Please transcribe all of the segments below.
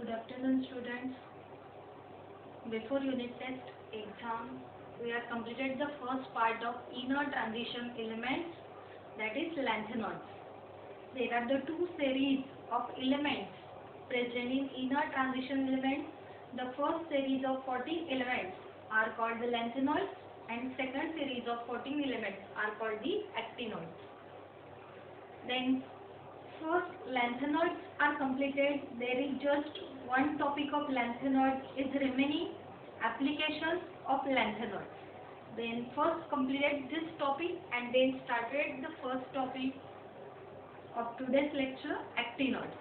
Good afternoon, students. Before unit test exam, we have completed the first part of inner transition elements, that is lanthanoids. There are the two series of elements present in inner transition elements. The first series of 14 elements are called the lanthanoids, and second series of 14 elements are called the actinoids. Then first lanthanoids are completed. There is just one topic of lanthanoids is remaining, applications of lanthanoids. Then first completed this topic and then started the first topic of today's lecture, actinoids.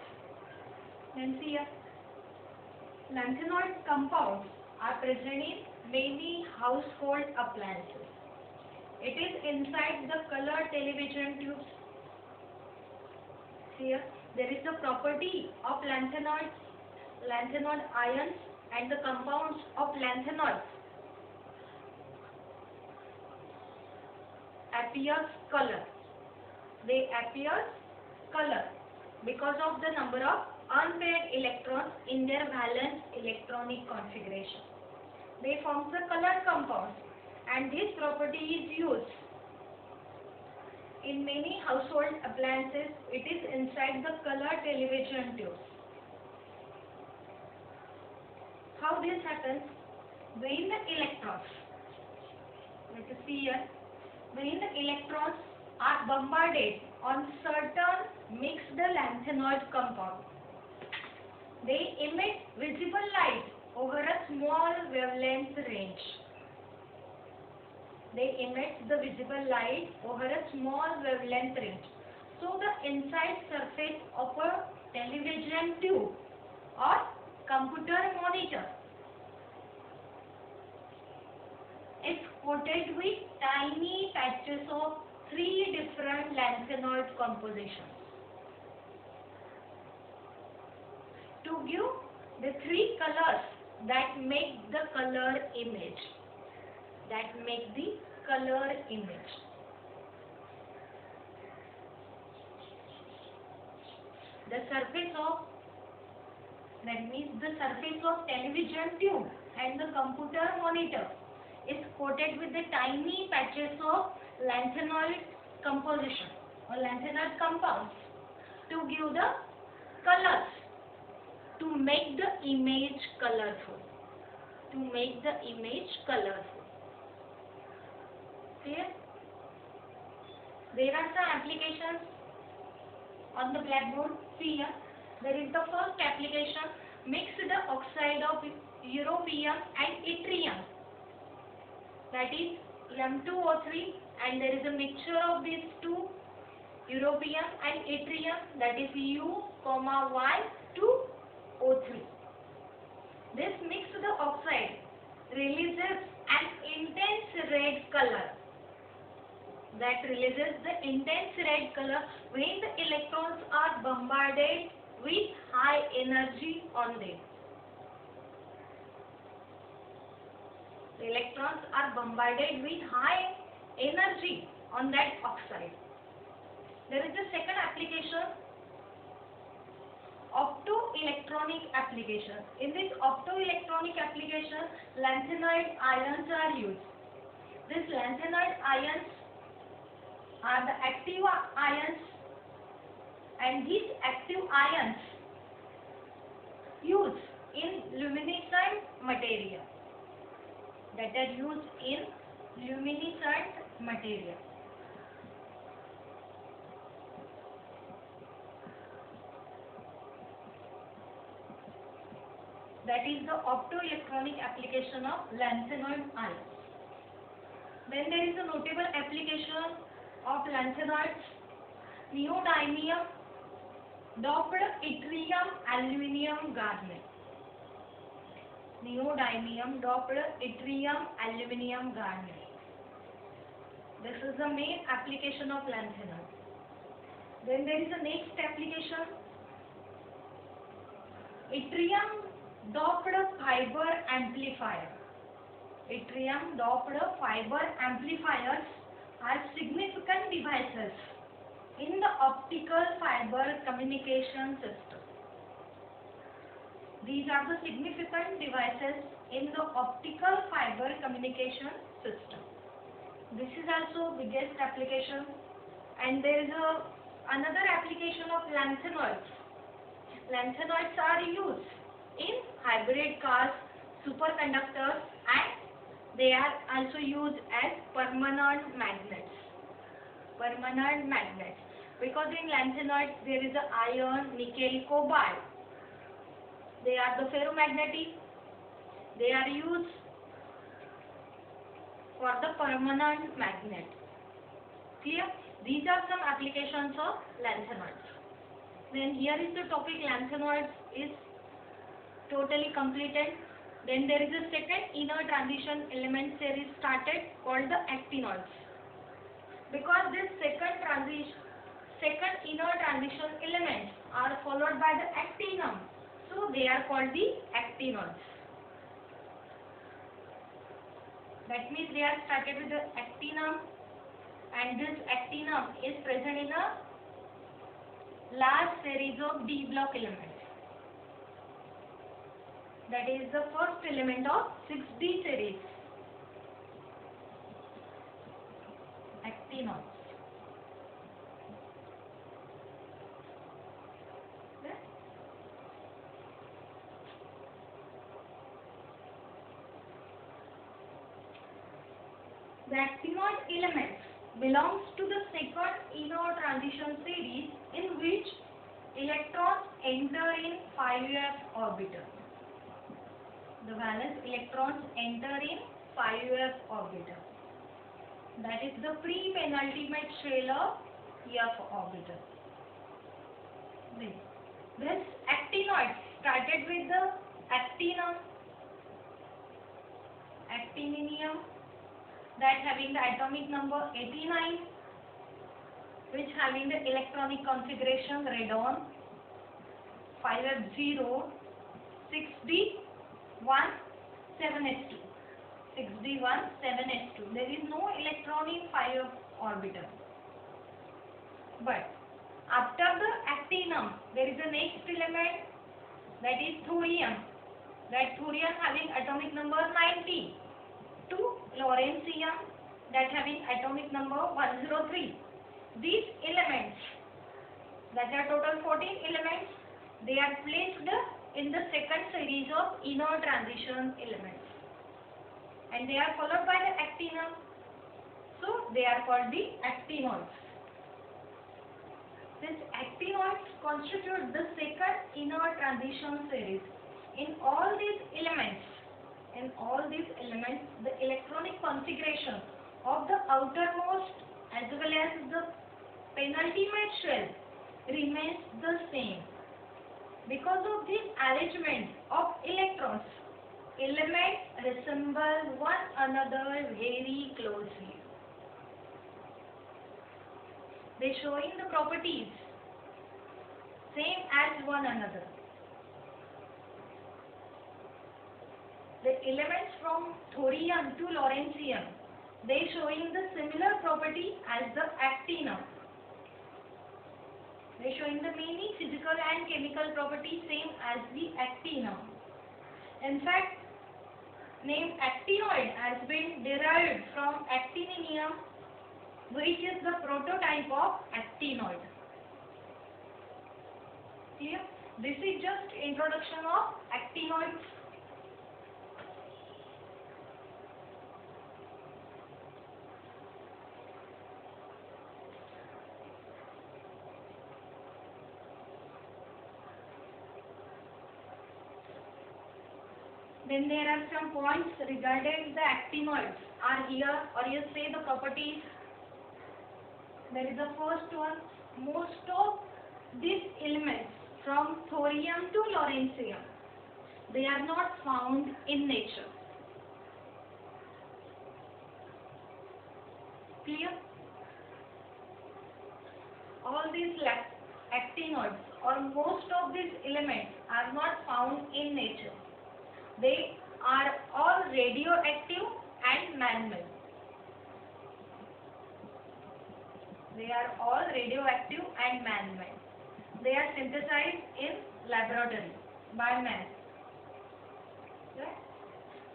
Then see here, lanthanoid compounds are present in many household appliances. It is inside the color television tubes. Here there is the property of lanthanoid ions and the compounds of lanthanoids appears color. They appear color because of the number of unpaired electrons in their valence electronic configuration. They form the colored compounds, and this property is used in many household appliances. It is inside the color television tubes. How this happens? When the electrons, let us see here, when the electrons are bombarded on certain mixed lanthanoid compound, they emit visible light over a small wavelength range. They emit the visible light over a small wavelength range. So the inside surface of a television tube or computer monitor is coated with tiny patches of three different lanthanoid compositions. To give the three colors that make the color image. The surface of, that means the surface of television tube and the computer monitor is coated with the tiny patches of lanthanoid composition or lanthanoid compounds to give the colors, to make the image colorful. Here, there are some applications on the blackboard. See here, there is the first application, mixed oxide of europium and yttrium, that is M2O3, and there is a mixture of these two, europium and yttrium, that is U, Y2O3. This mixed oxide releases an intense red color. When the electrons are bombarded with high energy on them. The electrons are bombarded with high energy on that oxide. There is a second application, optoelectronic application. In this optoelectronic application, lanthanoid ions are used. These lanthanoid ions are the active ions, and these active ions used in luminescent material. That is the optoelectronic application of lanthanoid ions. Then there is a notable application of lanthanoids, neodymium doped yttrium aluminum garnet. This is the main application of lanthanoid. Then there is a next application, yttrium doped fiber amplifier. Yttrium doped fiber amplifiers are significant devices in the optical fiber communication system. These are the significant devices in the optical fiber communication system. This is also biggest application, and there is another application of lanthanoids. Lanthanoids are used in hybrid cars, superconductors, and they are also used as permanent magnets. Permanent magnets. Because in lanthanoids there is a iron, nickel, cobalt. They are the ferromagnetic. They are used for the permanent magnet. Clear? These are some applications of lanthanoids. Then here is the topic lanthanoids is totally completed. Then there is a second inner transition element series started called the actinoids. Because this second inner transition elements are followed by the actinum, so they are called the actinoids. That means they are started with the actinum, and this actinum is present in a large series of D block elements. That is the first element of 6D series. Actinoids. The actinoid element belongs to the second inner transition series in which electrons enter in 5s orbital. The valence electrons enter in 5s orbital. That is the pre-penultimate shell of f orbital. This actinoid started with the actinium, that having the atomic number 89, which having the electronic configuration radon 5f0 6d1 7s2. 6d1 7s2. There is no electron in 5f orbital. But after the actinum, there is a next element, that is thorium. That thorium having atomic number 90. To lawrencium, that having atomic number 103. These elements, that are total 14 elements, they are placed in the second series of inner transition elements, and they are followed by the actinum, so they are called the actinoids. These actinoids constitute the second inner transition series. In all these elements, the electronic configuration of the outermost as well as the penultimate shell remains the same. Because of this arrangement of electrons, elements resemble one another very closely. They showing the properties same as one another. The elements from thorium to lawrencium, they showing the similar property as the actinum. They showing the many physical and chemical properties same as the actinum. In fact, name actinoid has been derived from actinium, which is the prototype of actinoid. Clear? This is just introduction of actinoids. Then there are some points regarding the actinoids are here, or you say the properties. There is the first one. Most of these elements from thorium to lawrencium, they are not found in nature. Clear? All these actinoids or most of these elements are not found in nature. They are all radioactive and man-made. They are all radioactive and man-made. They are synthesized in laboratory by man.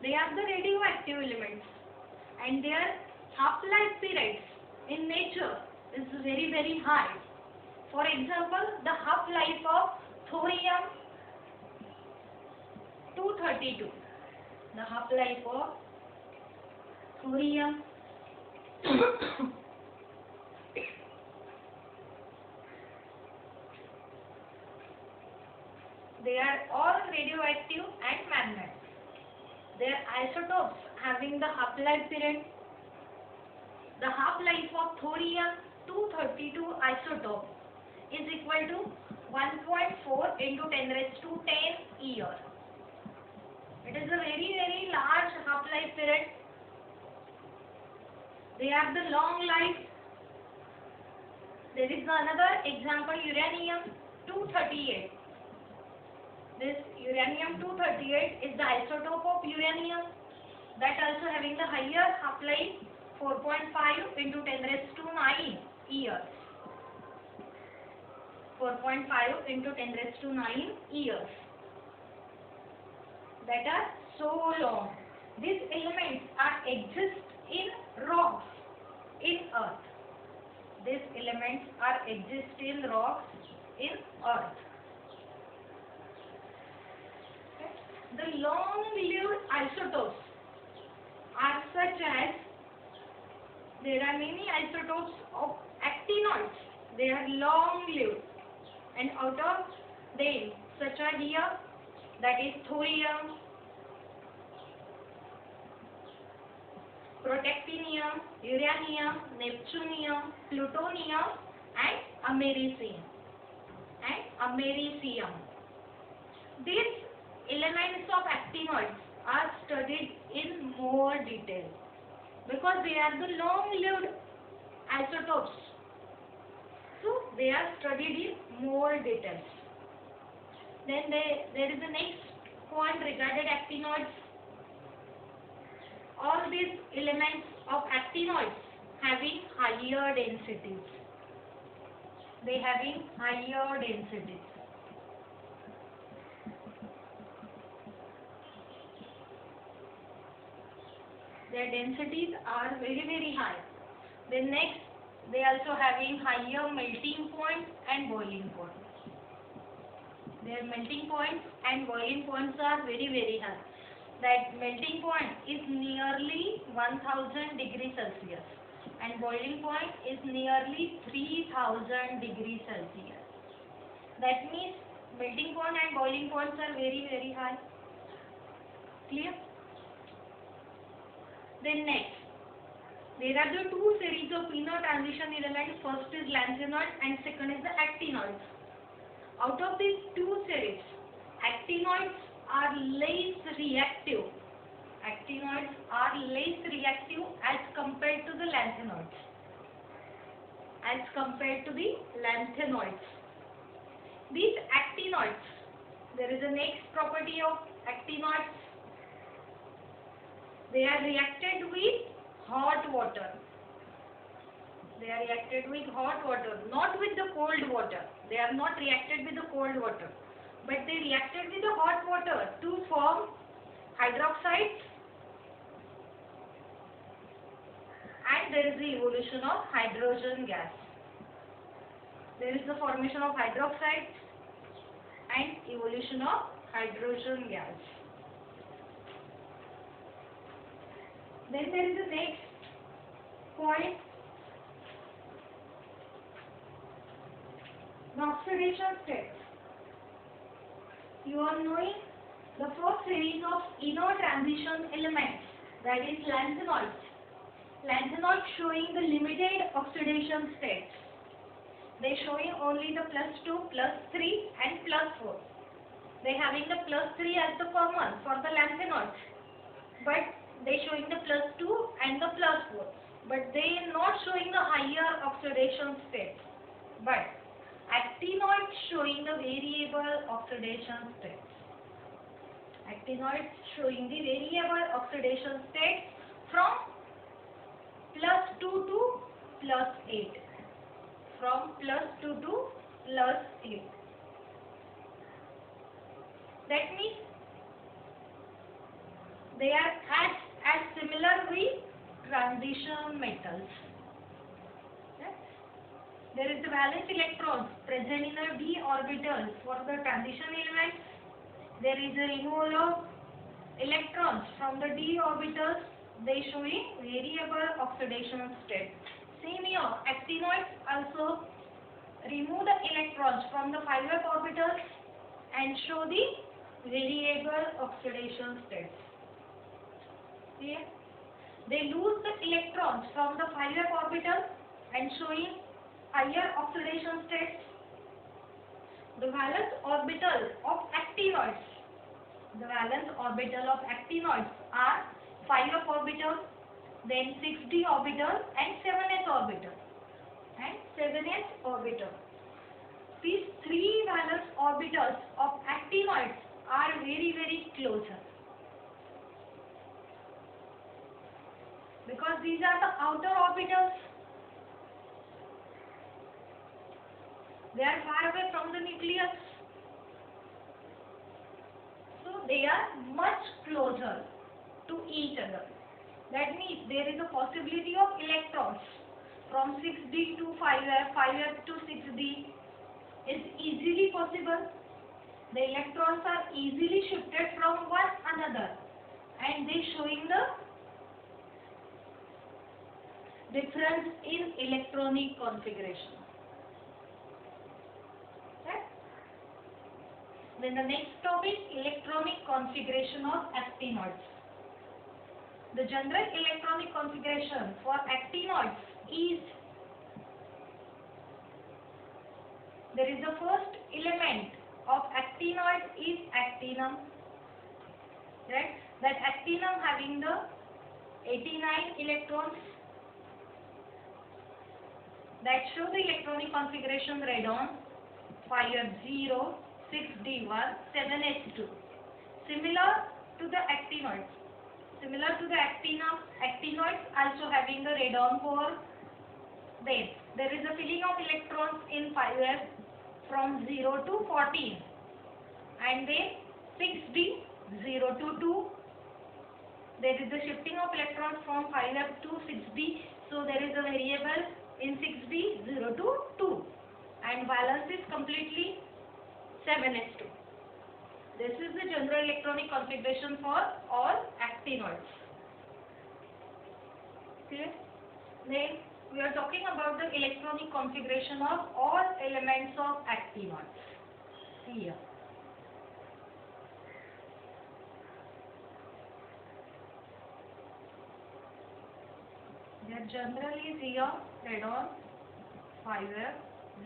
They are the radioactive elements, and their half-life periods in nature is very, very high. For example, the half-life of thorium 232. The half-life of thorium they are all radioactive and magnets. Their isotopes having the half-life period. The half-life of thorium 232 isotope is equal to 1.4 into 10 raised to 10 years. It is a very, very large half-life period. They have the long life. There is another example, uranium 238. This uranium 238 is the isotope of uranium that also having the higher half-life 4.5 into 10 raised to 9 years. 4.5 into 10 raised to 9 years. That are so long. These elements are exist in rocks in earth. These elements are exist in rocks in earth. The long-lived isotopes are such as, there are many isotopes of actinoids. They are long-lived, and out of them, such are here, that is thorium, protactinium, uranium, neptunium, plutonium, and americium. These elements of actinoids are studied in more detail because they are the long-lived isotopes. So they are studied in more details. Then there is the next point regarding actinoids. All these elements of actinoids having higher densities. They having higher densities. Their densities are very, very high. Then next, they also having higher melting point and boiling point. Their melting points and boiling points are very, very high. That melting point is nearly 1000 degrees Celsius and boiling point is nearly 3000 degrees Celsius. That means melting point and boiling points are very, very high. Clear? Then next, there are the two series of inner transition elements. First is lanthanoid and second is the actinoids. Out of these two series, actinoids are less reactive. Actinoids are less reactive as compared to the lanthanoids. These actinoids, there is a next property of actinoids. They are reacted with hot water. Not with the cold water. They are not reacted with the cold water, but they reacted with the hot water to form hydroxides, and there is the evolution of hydrogen gas. There is the formation of hydroxides and evolution of hydrogen gas. Then there is the next point, the oxidation states. You are knowing the first series of inner transition elements, that is lanthanoids. Lanthanoids showing the limited oxidation states. They showing only the +2, +3 and +4. They having the +3 as the common for the lanthanoids, but they showing the +2 and the +4, but they not showing the higher oxidation states. But actinoids showing the variable oxidation states. Actinoids showing the variable oxidation states from +2 to +8. From +2 to +8. That means they are as similar with transition metals. Okay? There is the valence electrons present in the d orbital for the transition elements. There is a removal of electrons from the d orbitals. They showing variable oxidation state. Same here, actinoids also remove the electrons from the 5s orbitals and show the variable oxidation states. Okay? They lose the electrons from the 5s orbital and showing higher oxidation states. The valence orbital of actinoids. The valence orbital of actinoids are 5s orbital, then 6d orbital and 7s orbital. And 7s orbital. These three valence orbitals of actinoids are very closer. Because these are the outer orbitals. They are far away from the nucleus. So they are much closer to each other. That means there is a possibility of electrons from 6d to 5s, 5s to 6d is easily possible. The electrons are easily shifted from one another and they showing the difference in electronic configuration. Okay? Then the next topic, electronic configuration of actinoids. The general electronic configuration for actinoids is, there is the first element of actinoid is actinum, right? That actinum having the 89 electrons that show the electronic configuration radon 5s0, 6d1, 7s2. Similar to the actinoids. Similar to the actinoids also having the radon core. Then there is a filling of electrons in 5s from 0 to 14 and then 6d 0 to 2. There is the shifting of electrons from 5s to 6d, so there is a variable in 6d 0 to 2 and valence is completely 7s2. This is the general electronic configuration for all actinoids. Okay. Then we are talking about the electronic configuration of all elements of actinoids. See here. Their general is here radon 5s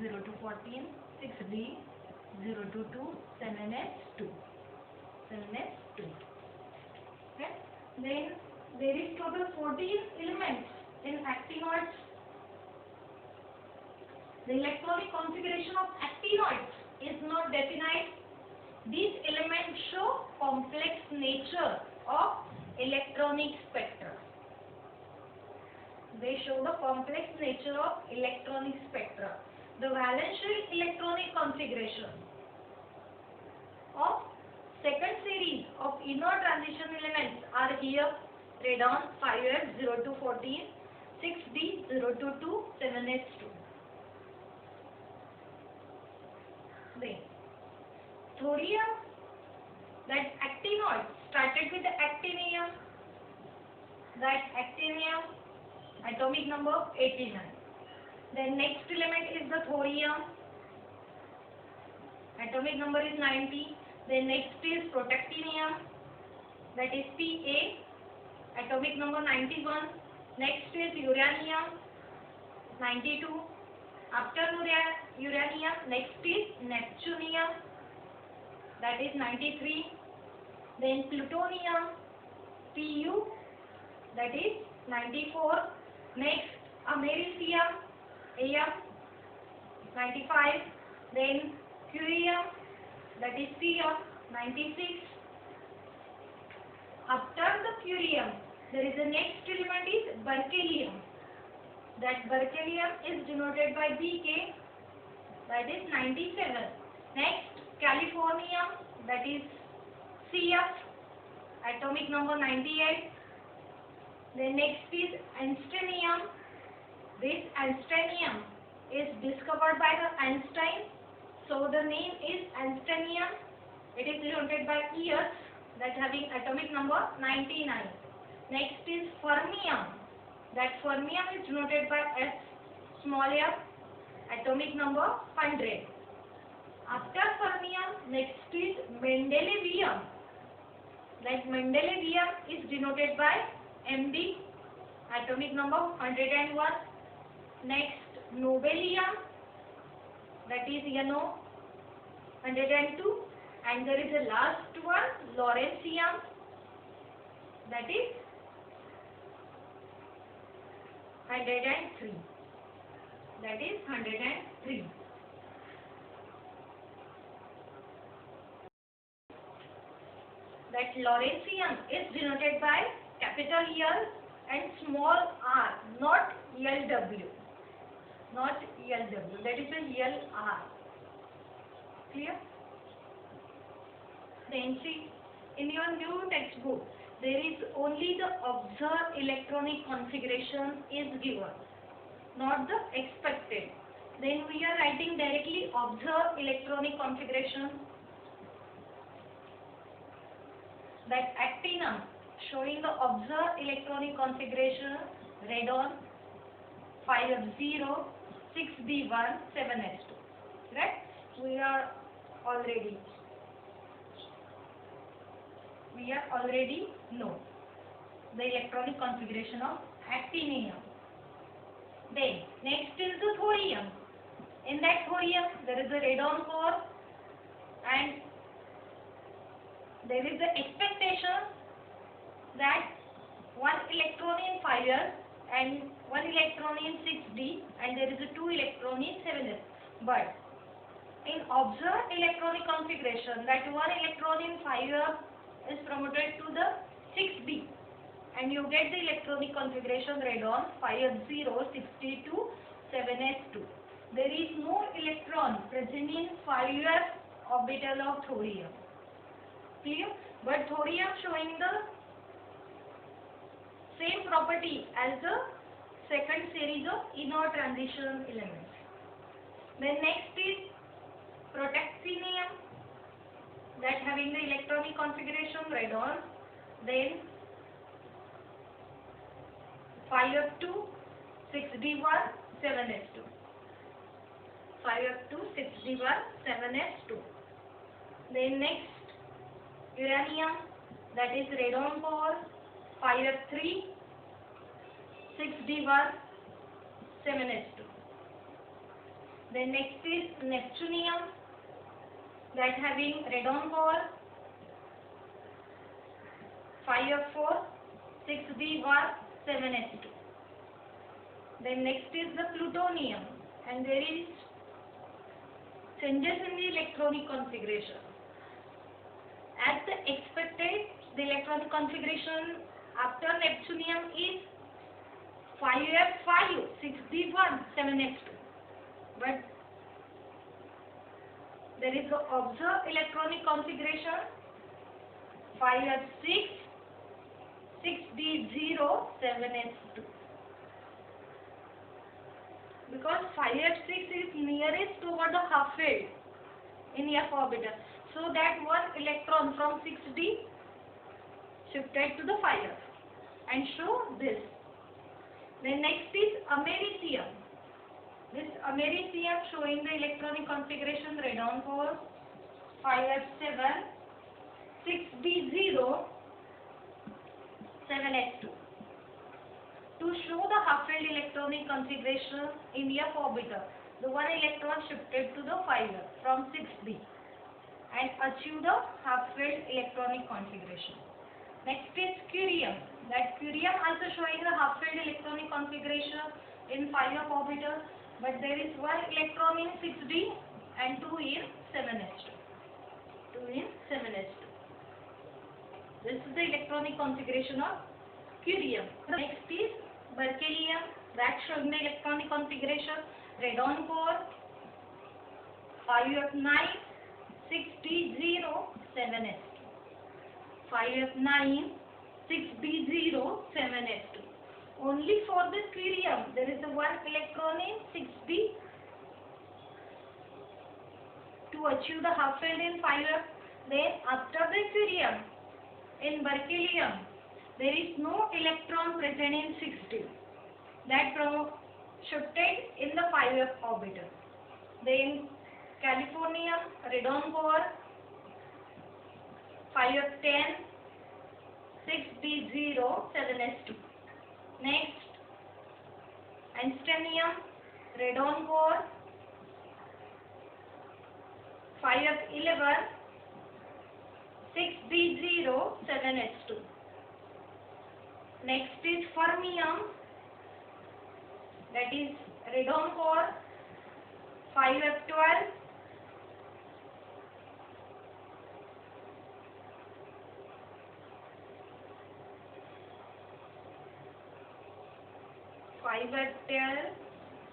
0 to 14, 6d 0 to 2, 7s2. 7s2. Okay. Then there is total 14 elements in actinoids. The electronic configuration of actinoids is not definite. These elements show complex nature of electronic spectra. They show the complex nature of electronic spectra. The valential electronic configuration of second series of inner transition elements are here radon 5s 0 to 14, 6d 0 to 2, 7s2. Then thorium, that actinoid started with the actinium. That actinium atomic number 89. Then next element is the thorium. Atomic number is 90. Then next is protactinium. That is Pa. Atomic number 91. Next is uranium. 92. After uranium, next is neptunium. That is 93. Then plutonium. Pu. That is 94. Next americium. Am 95, then curium, that is Cm 96. After the curium, there is the next element is berkelium. That berkelium is denoted by Bk, that is 97. Next californium, that is Cf. atomic number 98. Then next is Einsteinium. This Einsteinium is discovered by the Einstein, so the name is Einsteinium. It is denoted by years, that having atomic number 99. Next is Fermium. That Fermium is denoted by S small m, atomic number 100. After Fermium, next is Mendelevium. That Mendelevium is denoted by Md, atomic number 101. Next, Nobelium, that is NO, 102. And there is a last one, Lawrencium, that is 103. That is 103. That Lawrencium is denoted by capital L and small r, not LW. Not LW, that is a LR. Clear? Then see, in your new textbook, there is only the observed electronic configuration is given, not the expected. Then we are writing directly observed electronic configuration. That actinium showing the observed electronic configuration, radon 5F0 6D1 7S2. Right? We are already know the electronic configuration of actinium. Then next is the thorium. In that thorium there is a radon core, and there is the expectation that one electron in 5s and one electron in 6d, and there is a 2 electron in 7s. But in observed electronic configuration, that one electron in 5s is promoted to the 6d, and you get the electronic configuration radon 5s0 62 7s2. There is no electron present in 5s orbital of thorium. Clear? But thorium showing the same property as the second series of inert transition elements. Then next is protactinium, that having the electronic configuration radon, then 5f2 6d1 7s2. 5f2 6d1 7s2. Then next uranium, that is radon core 5f3 6d1 7s2. Then next is neptunium, that having radon core 5f4 6d1 7s2. Then next is the plutonium, and there is changes in the electronic configuration. As the expected, the electronic configuration after neptunium is 5f5 6d1 7s2. But there is the observed electronic configuration 5f6 6d0 7s2. Because 5f6 is nearest toward the half field in F orbital, so that one electron from 6d shifted to the 5f, and show this. Then next is americium. This americium showing the electronic configuration radon core 5f7 6d0 7s2. To show the half-filled electronic configuration in F orbital, the one electron shifted to the 5f from 6d and achieve the half-filled electronic configuration. Next is curium. That curium also showing the half-filled electronic configuration in 5f orbital, but there is one electron in 6d and 2 in 7s2. 2 in 7s2. This is the electronic configuration of curium. Next is berkelium, that showing the electronic configuration radon core 5f9 6d0 7s2. 5f9, 6b0, 7s2. Only for the cerium there is a one electron in 6b to achieve the half filled in 5f. Then after the cerium in berkelium there is no electron present in 6d. That shifted in the 5f orbital. Then californium, radon core, 5f10, 6b0, 7s2. Next, anstanium, radon core, 5f11, 6b0, 7s2. Next is fermium, that is radon core, 5f12,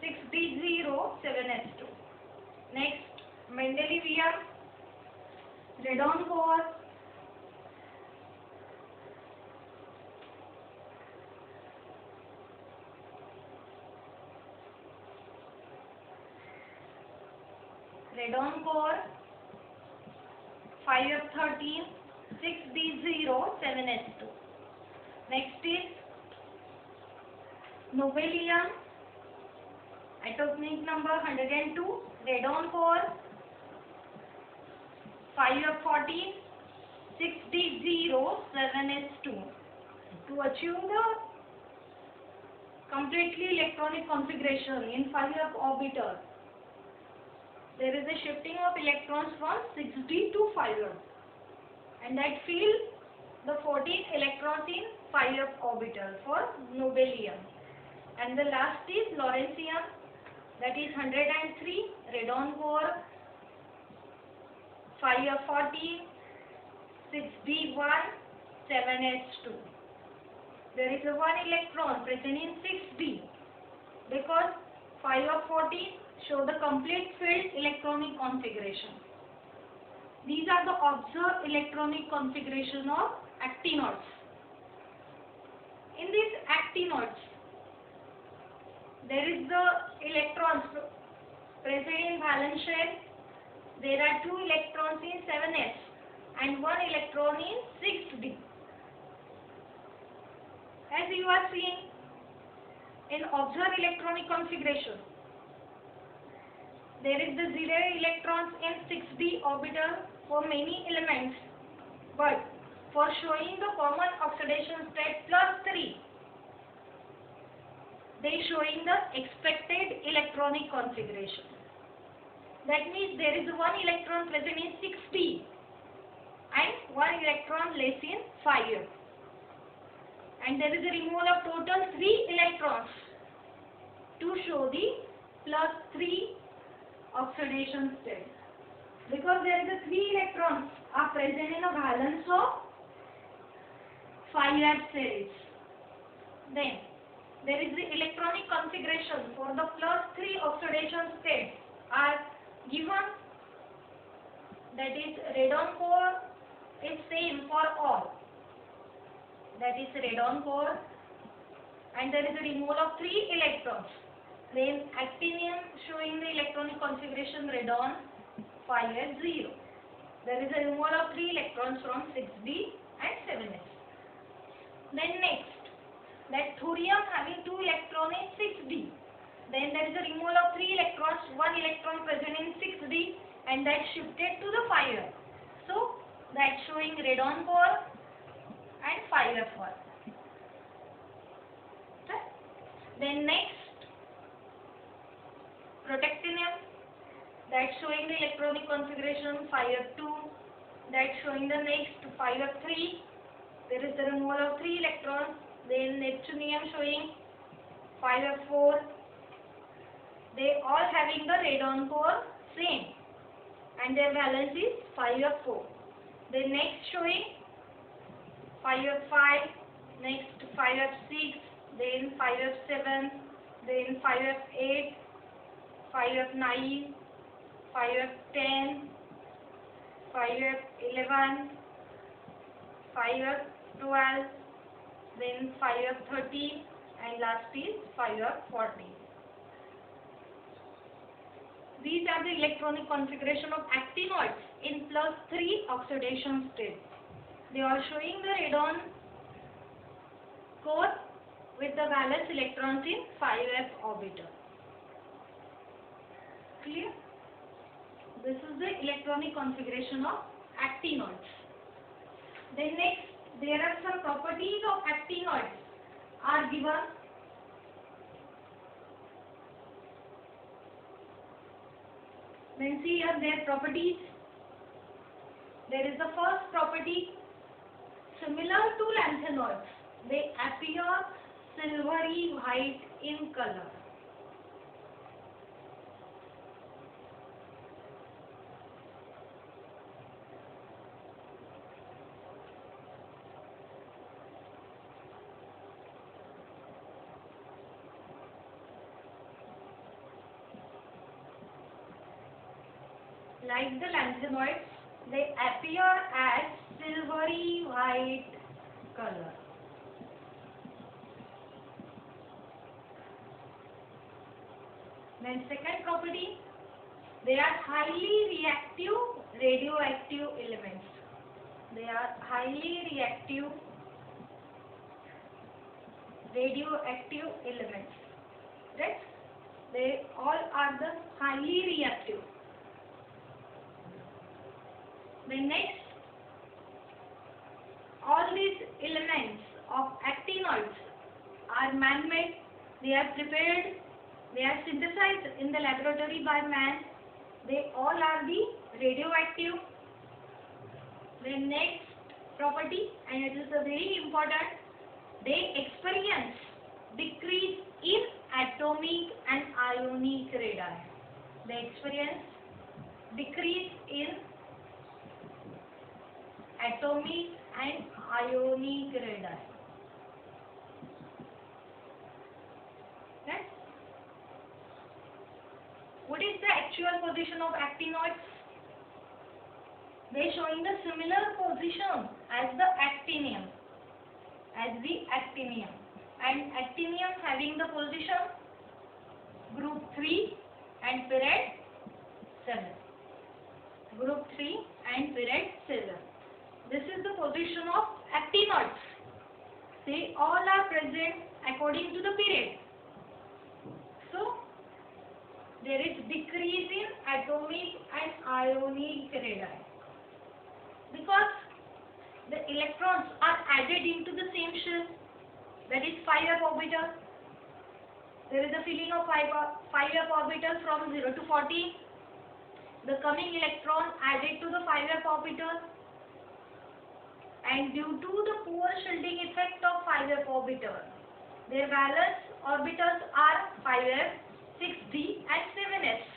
6b0, 7s2. Next, mendelevium, radon core, 5f13, 6b0, 7s2. Next is nobelium, atomic number 102, radon core, 5f14, 6d0, 7s2. To achieve the completely electronic configuration in 5f orbital, there is a shifting of electrons from 6d to 5f, and that fill the 14 electrons in 5f orbital for nobelium. And the last is lawrencium, that is 103, radon core, 5f40, 6d1, 7s2. There is a one electron present in 6d because 5f14 show the complete filled electronic configuration. These are the observed electronic configuration of actinoids. In these actinoids, there is the electrons present in valence shell. There are 2 electrons in 7s and 1 electron in 6d. As you are seeing in observed electronic configuration, there is the 0 electrons in 6d orbital for many elements, but for showing the common oxidation state +3, they showing the expected electronic configuration. That means there is 1 electron present in 6d and 1 electron less in 5f. And there is a removal of total 3 electrons to show the +3 oxidation state. Because there is a 3 electrons are present in a valence of 5f series. Then there is the electronic configuration for the +3 oxidation states are given, that is radon core is same for all, that is radon core, and there is a removal of 3 electrons. Then actinium showing the electronic configuration radon 5s0. There is a removal of 3 electrons from 6d and 7s. Then next, that thorium having 2 electrons in 6d. Then there is a removal of 3 electrons, 1 electron present in 6d, and that shifted to the 5f. So that's showing radon core and 5f1. Okay. Then next, protactinium, that's showing the electronic configuration 5f2. That's showing the next 5f3. There is the removal of 3 electrons. Then neptunium showing 5f4. They all having the radon core same, and their valence is 5f4. Then next showing 5f5, next 5f6, then 5f7, then 5f8, 5f9, 5f10, 5f11, 5f12, then 5f13, and last is 5f14. These are the electronic configuration of actinoids in +3 oxidation state. They are showing the radon core with the valence electrons in 5f orbital. Clear? This is the electronic configuration of actinoids. Then next, there are some properties of actinoids are given. Then see here their properties. There is the first property, similar to lanthanoids, they appear silvery white in color. Like the lanthanoids, they appear as silvery white color. Then second property, they are highly reactive radioactive elements. They are highly reactive radioactive elements. Right? They all are the highly reactive. Then next, all these elements of actinoids are man-made. They are prepared, they are synthesized in the laboratory by man. They all are the radioactive. Then next property, and it is a very important, they experience decrease in atomic and ionic radii. They experience decrease in atomic and ionic radii. Right? What is the actual position of actinoids? They are showing the similar position as the actinium. And actinium having the position group 3 and period 7. Group 3 and period 7. This is the position of actinoids. They all are present according to the period. So, there is decrease in atomic and ionic radii. Because the electrons are added into the same shell, that is 5f orbital. There is a filling of 5f orbital from 0 to 40. The coming electron added to the 5f orbital. And due to the poor shielding effect of 5f orbital, their valence orbitals are 5f, 6d and 7s.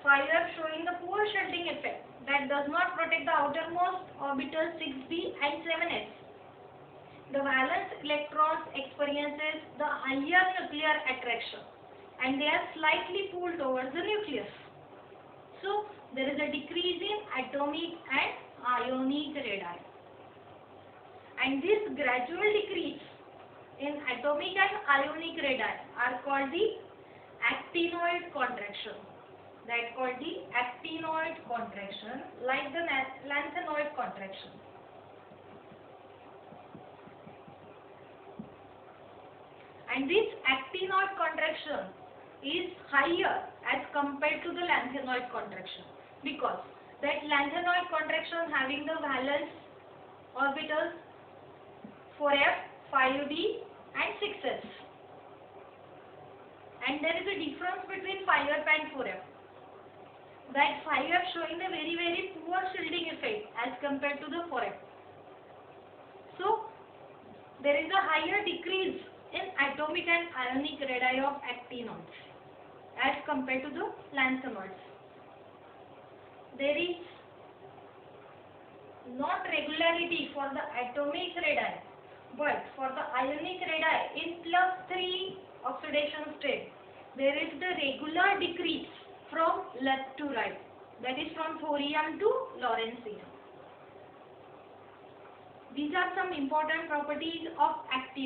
5f showing the poor shielding effect that does not protect the outermost orbital 6d and 7s. The valence electrons experiences the higher nuclear attraction and they are slightly pulled towards the nucleus. So, there is a decrease in atomic and ionic radii. And this gradual decrease in atomic and ionic radii are called the actinoid contraction. That called the actinoid contraction, like the lanthanoid contraction. And this actinoid contraction is higher as compared to the lanthanoid contraction, because that lanthanoid contraction having the valence orbitals 4f, 5d and 6s. And there is a difference between 5f and 4f. That 5f showing the very poor shielding effect as compared to the 4f. So, there is a higher decrease in atomic and ionic radii of actinoids as compared to the lanthanoids. There is not regularity for the atomic radii, but for the ionic radii in +3 oxidation state, there is the regular decrease from left to right, that is from thorium to lawrencium. These are some important properties of active